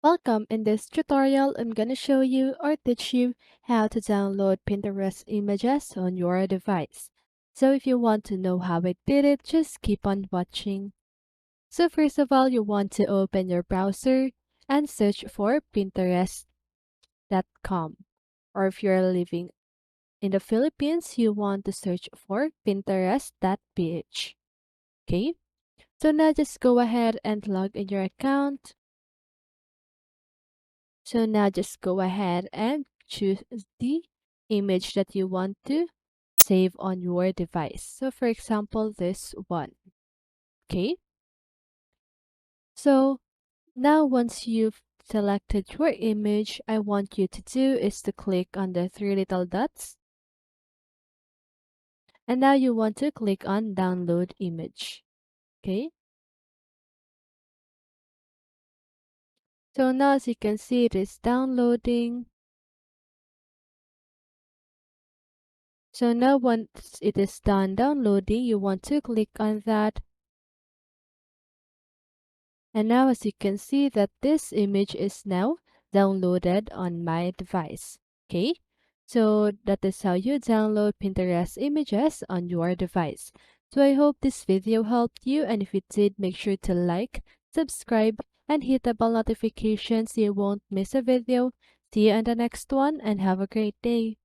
Welcome. In this tutorial, I'm gonna show you or teach you how to download Pinterest images on your device. So if you want to know how I did it, just keep on watching. So first of all, you want to open your browser and search for pinterest.com. Or if you're living in the Philippines, you want to search for pinterest.ph. Okay? So now just go ahead and log in your account. So now just go ahead and choose the image that you want to save on your device. So for example, this one. Okay. So now once you've selected your image, I want you to do is to click on the three little dots. And now you want to click on download image. Okay. So now as you can see, it is downloading. So now once it is done downloading, you want to click on that. And now as you can see that this image is now downloaded on my device. Okay, so that is how you download Pinterest images on your device. So I hope this video helped you, and if it did, make sure to like, subscribe, and hit the bell notification so you won't miss a video. See you in the next one and have a great day.